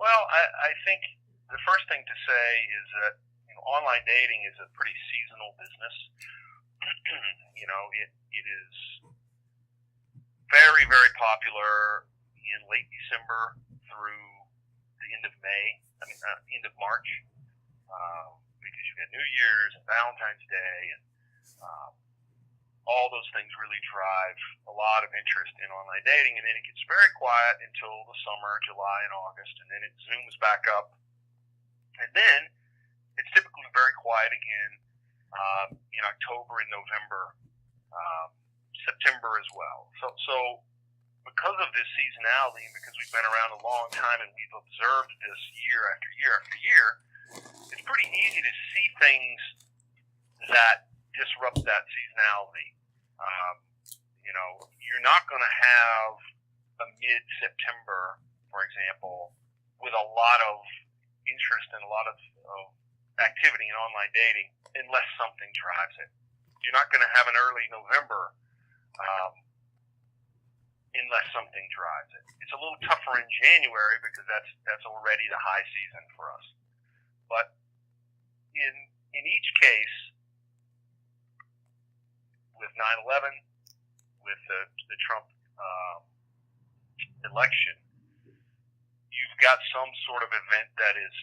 Well, I think the first thing to say is that online dating is a pretty seasonal business. It is very, very popular in late December through the end of May. End of March, because you've got New Year's and Valentine's Day, and all those things really drive a lot of interest in online dating. And then it gets very quiet until the summer, July and August, and then it zooms back up. And then it's typically very quiet again in October and November, September as well. So because of this seasonality, and because we've been around a long time and we've observed this year after year after year, it's pretty easy to see things that disrupt that seasonality. You're not going to have a mid-September, for example, with a lot of interest and a lot of activity in online dating unless something drives it. You're not going to have an early November unless something drives it. It's a little tougher in January because that's already the high season for us. But in each case, with 9/11, with the Trump election, you've got some sort of event that is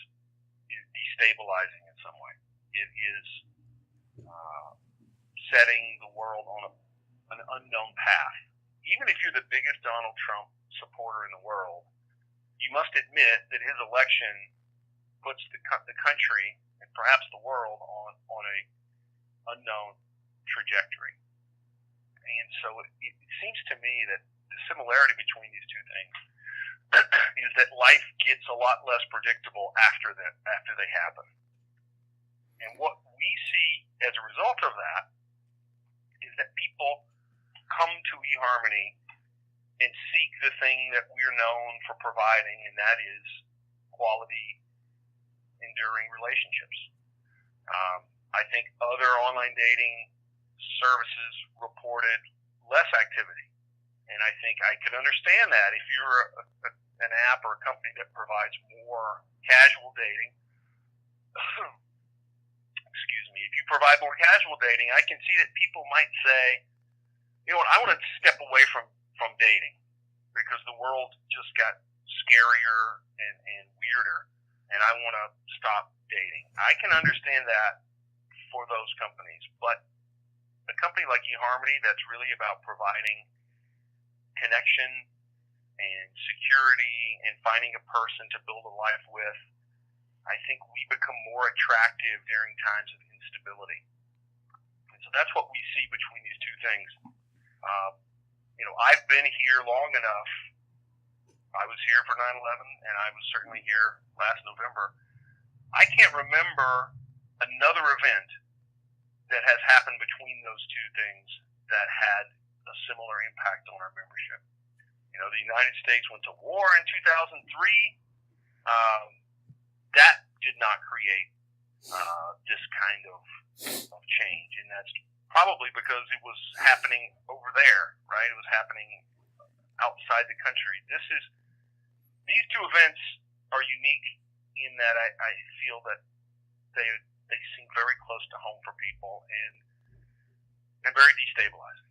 destabilizing in some way. It is setting the world on an unknown path. Even if you're the biggest Donald Trump supporter in the world, you must admit that his election puts the country and perhaps the world on a unknown trajectory. And so it seems to me that the similarity between these two things is that life gets a lot less predictable after they happen. And what we see as a result of that is that people come to eHarmony and seek the thing that we're known for providing, and that is quality, enduring relationships. I think other online dating services reported less activity, and I think I can understand that. If you're an app or a company that provides more casual dating, excuse me, if you provide more casual dating, I can see that people might say, you know what, I want to step away from dating because the world just got scarier and weirder, and I want to stop dating. I can understand that for those companies, but a company like eHarmony that's really about providing connection and security and finding a person to build a life with, I think we become more attractive during times of instability. And so that's what we see between these two things. I've been here long enough. I was here for 9/11, and I was certainly here last November. I can't remember another event that has happened between those two things that had a similar impact on our membership. The United States went to war in 2003. That did not create this kind of change, and that's probably because it was happening over there, right? It was happening outside the country. These two events are unique in that I feel that they seem very close to home for people and very destabilizing.